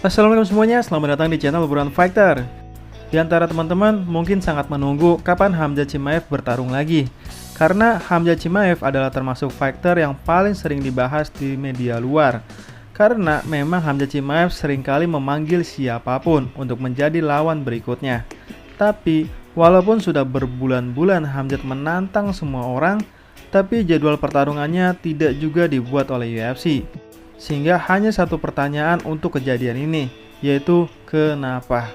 Assalamualaikum semuanya, selamat datang di channel Obrolan Fighter. Di antara teman-teman mungkin sangat menunggu kapan Hamzah Chimaev bertarung lagi. Karena Hamzah Chimaev adalah termasuk fighter yang paling sering dibahas di media luar. Karena memang Hamzah Chimaev seringkali memanggil siapapun untuk menjadi lawan berikutnya. Tapi, walaupun sudah berbulan-bulan Hamzah menantang semua orang, tapi jadwal pertarungannya tidak juga dibuat oleh UFC. Sehingga hanya satu pertanyaan untuk kejadian ini, yaitu kenapa?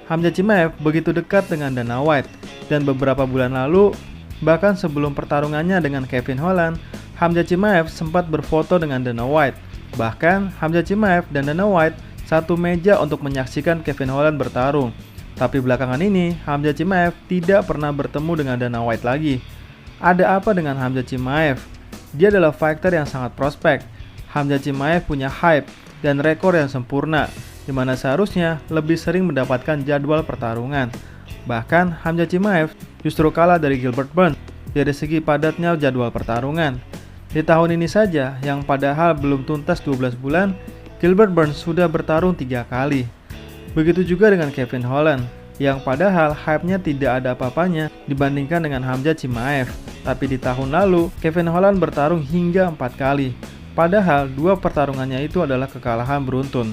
Hamzah Chimaev begitu dekat dengan Dana White, dan beberapa bulan lalu, bahkan sebelum pertarungannya dengan Kevin Holland, Hamzah Chimaev sempat berfoto dengan Dana White. Bahkan Hamzah Chimaev dan Dana White satu meja untuk menyaksikan Kevin Holland bertarung. Tapi belakangan ini, Hamzah Chimaev tidak pernah bertemu dengan Dana White lagi. Ada apa dengan Hamzah Chimaev? Dia adalah fighter yang sangat prospek. Hamzah Chimaev punya hype dan rekor yang sempurna, di mana seharusnya lebih sering mendapatkan jadwal pertarungan. Bahkan Hamzah Chimaev justru kalah dari Gilbert Burns dari segi padatnya jadwal pertarungan. Di tahun ini saja, yang padahal belum tuntas 12 bulan, Gilbert Burns sudah bertarung 3 kali. Begitu juga dengan Kevin Holland, yang padahal hype-nya tidak ada apa-apanya dibandingkan dengan Hamzah Chimaev. Tapi di tahun lalu, Kevin Holland bertarung hingga 4 kali. Padahal 2 pertarungannya itu adalah kekalahan beruntun.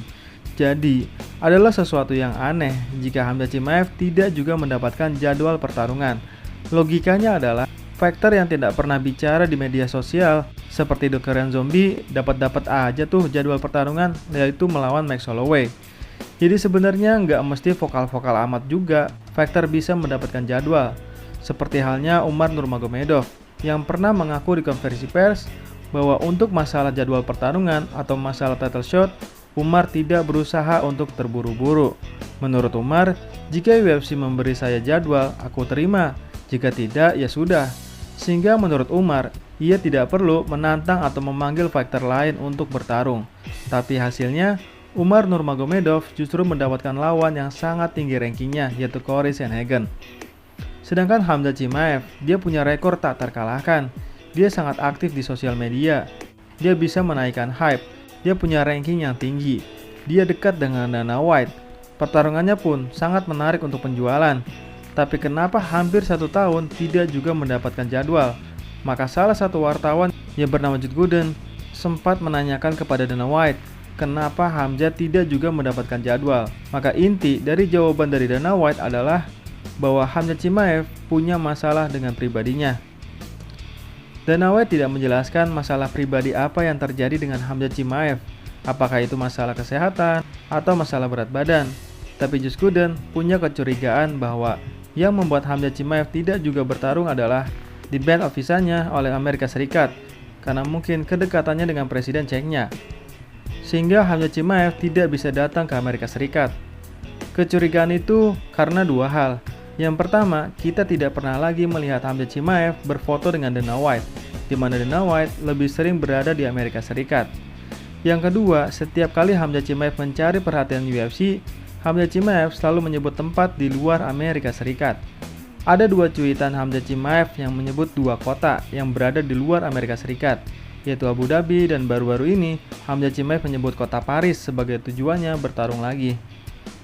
Jadi, adalah sesuatu yang aneh jika Hamzah Chimaev tidak juga mendapatkan jadwal pertarungan. Logikanya adalah, fighter yang tidak pernah bicara di media sosial, seperti The Korean Zombie, dapat-dapat aja tuh jadwal pertarungan, yaitu melawan Max Holloway. Jadi sebenarnya nggak mesti vokal-vokal amat juga fighter bisa mendapatkan jadwal. Seperti halnya Umar Nurmagomedov yang pernah mengaku di konferensi pers bahwa untuk masalah jadwal pertarungan atau masalah title shot, Umar tidak berusaha untuk terburu-buru. Menurut Umar, jika UFC memberi saya jadwal, aku terima. Jika tidak, ya sudah. Sehingga menurut Umar, ia tidak perlu menantang atau memanggil fighter lain untuk bertarung. Tapi hasilnya, Umar Nurmagomedov justru mendapatkan lawan yang sangat tinggi rankingnya, yaitu Cory Sandhagen. Sedangkan Hamzah Chimaev, dia punya rekor tak terkalahkan. Dia sangat aktif di sosial media. Dia bisa menaikkan hype. Dia punya ranking yang tinggi. Dia dekat dengan Dana White. Pertarungannya pun sangat menarik untuk penjualan. Tapi kenapa hampir 1 tahun tidak juga mendapatkan jadwal? Maka salah satu wartawan yang bernama Jude Gooden sempat menanyakan kepada Dana White, kenapa Hamzah tidak juga mendapatkan jadwal? Maka inti dari jawaban dari Dana White adalah bahwa Hamzah Chimaev punya masalah dengan pribadinya. Dana White tidak menjelaskan masalah pribadi apa yang terjadi dengan Hamzah Chimaev, apakah itu masalah kesehatan atau masalah berat badan. Tapi Jude Gooden punya kecurigaan bahwa yang membuat Hamzah Chimaev tidak juga bertarung adalah di-ban of visanya oleh Amerika Serikat, karena mungkin kedekatannya dengan Presiden Ceknya. Sehingga Hamzah Chimaev tidak bisa datang ke Amerika Serikat. Kecurigaan itu karena 2 hal. Yang pertama, kita tidak pernah lagi melihat Hamzah Chimaev berfoto dengan Dana White, di mana Dana White lebih sering berada di Amerika Serikat. Yang kedua, setiap kali Hamzah Chimaev mencari perhatian UFC, Hamzah Chimaev selalu menyebut tempat di luar Amerika Serikat. Ada 2 cuitan Hamzah Chimaev yang menyebut 2 kota yang berada di luar Amerika Serikat, yaitu Abu Dhabi, dan baru-baru ini Hamzah Chimaev menyebut kota Paris sebagai tujuannya bertarung lagi.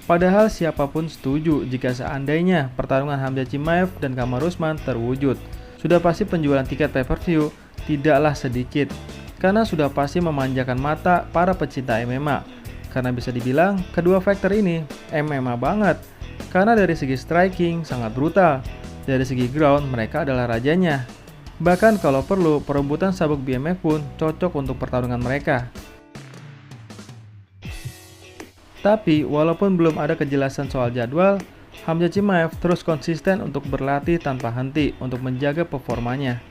Padahal siapapun setuju jika seandainya pertarungan Hamzah Chimaev dan Kamaru Usman terwujud. Sudah pasti penjualan tiket pay-per-view tidaklah sedikit, karena sudah pasti memanjakan mata para pecinta MMA. Karena bisa dibilang kedua fighter ini MMA banget, karena dari segi striking sangat brutal, dari segi ground mereka adalah rajanya. Bahkan kalau perlu, perebutan sabuk BMF pun cocok untuk pertarungan mereka. Tapi, walaupun belum ada kejelasan soal jadwal, Hamzah Chimaev terus konsisten untuk berlatih tanpa henti untuk menjaga performanya.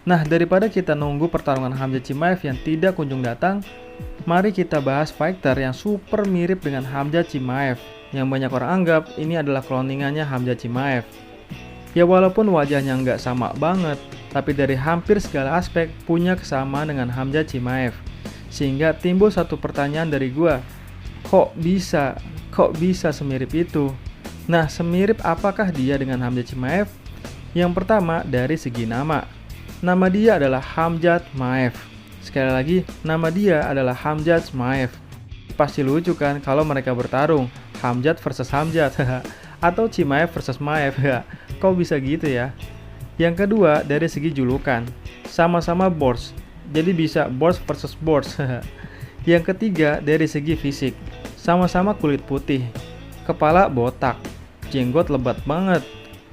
Nah, daripada kita nunggu pertarungan Hamzah Chimaev yang tidak kunjung datang, mari kita bahas fighter yang super mirip dengan Hamzah Chimaev, yang banyak orang anggap ini adalah cloningannya Hamzah Chimaev. Ya walaupun wajahnya nggak sama banget, tapi dari hampir segala aspek punya kesamaan dengan Hamzah Chimaev. Sehingga timbul satu pertanyaan dari gua, kok bisa semirip itu? Nah, semirip apakah dia dengan Hamzah Chimaev? Yang pertama dari segi nama. Nama dia adalah Khamzat Chimaev. Sekali lagi, nama dia adalah Khamzat Chimaev. pasti lucu kan kalau mereka bertarung, Khamzat versus Khamzat, atau Chimaev versus Maev, ya. Kok bisa gitu ya? Yang kedua, dari segi julukan, sama-sama Boars, jadi bisa Boars versus Boars. Yang ketiga, dari segi fisik, sama-sama kulit putih, kepala botak, jenggot lebat banget.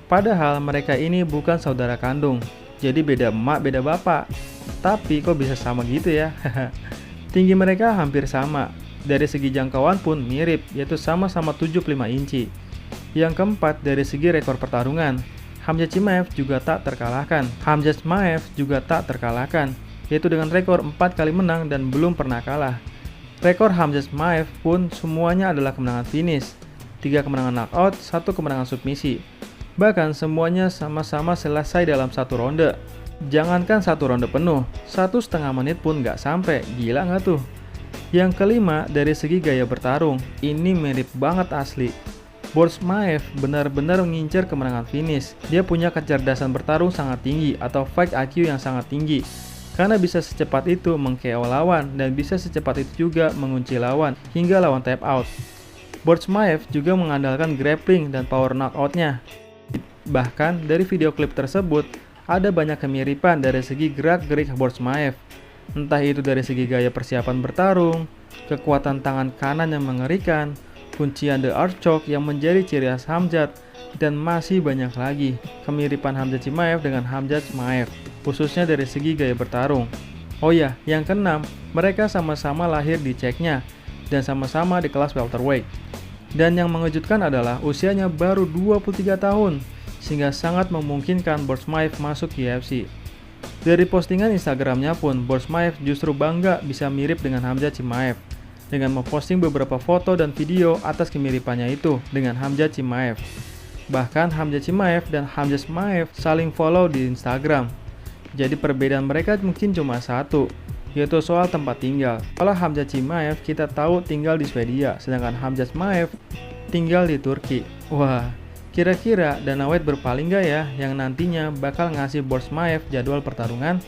Padahal mereka ini bukan saudara kandung, jadi beda emak beda bapak. Tapi kok bisa sama gitu ya? Tinggi mereka hampir sama, dari segi jangkauan pun mirip, yaitu sama-sama 75 inci. Yang keempat, dari segi rekor pertarungan, Khamzat Chimaev juga tak terkalahkan. Khamzat Chimaev juga tak terkalahkan, yaitu dengan rekor 4 kali menang dan belum pernah kalah. Rekor Khamzat Chimaev pun semuanya adalah kemenangan finish, 3 kemenangan knockout, 1 kemenangan submisi. Bahkan semuanya sama-sama selesai dalam 1 ronde. Jangankan 1 ronde penuh, 1,5 menit pun nggak sampai, gila nggak tuh? Yang kelima, dari segi gaya bertarung, ini mirip banget asli. Boars Chimaev benar-benar mengincar kemenangan finish. Dia punya kecerdasan bertarung sangat tinggi atau fight IQ yang sangat tinggi. Karena bisa secepat itu meng-KO lawan dan bisa secepat itu juga mengunci lawan hingga lawan tap out. Boars Chimaev juga mengandalkan grappling dan power knockout-nya. Bahkan dari video klip tersebut ada banyak kemiripan dari segi gerak-gerik Boars Chimaev. Entah itu dari segi gaya persiapan bertarung, kekuatan tangan kanan yang mengerikan, kuncian The Arch Choke yang menjadi ciri khas Khamzat, dan masih banyak lagi kemiripan Khamzat Chimaev dengan Khamzat Chimaev, khususnya dari segi gaya bertarung. Oh ya, yang keenam, mereka sama-sama lahir di Czechia dan sama-sama di kelas welterweight. Dan yang mengejutkan adalah usianya baru 23 tahun, sehingga sangat memungkinkan Boars Chimaev masuk UFC. Dari postingan Instagramnya pun, Boars Chimaev justru bangga bisa mirip dengan Khamzat Chimaev, dengan memposting beberapa foto dan video atas kemiripannya itu dengan Khamzat Chimaev. Bahkan Khamzat Chimaev dan Khamzat Chimaev saling follow di Instagram. Jadi perbedaan mereka mungkin cuma satu, yaitu soal tempat tinggal. Kalau Khamzat Chimaev kita tahu tinggal di Swedia, sedangkan Khamzat Chimaev tinggal di Turki. Wah, kira-kira Dana White berpaling gak ya yang nantinya bakal ngasih Boars Chimaev jadwal pertarungan?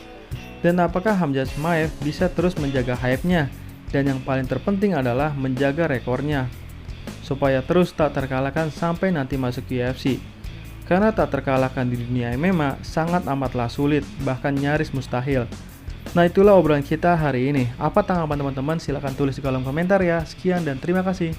Dan apakah Khamzat Chimaev bisa terus menjaga hype-nya? Dan yang paling terpenting adalah menjaga rekornya, supaya terus tak terkalahkan sampai nanti masuk UFC. Karena tak terkalahkan di dunia MMA sangat amatlah sulit, bahkan nyaris mustahil. Nah itulah obrolan kita hari ini. Apa tanggapan teman-teman? Silahkan tulis di kolom komentar ya. Sekian dan terima kasih.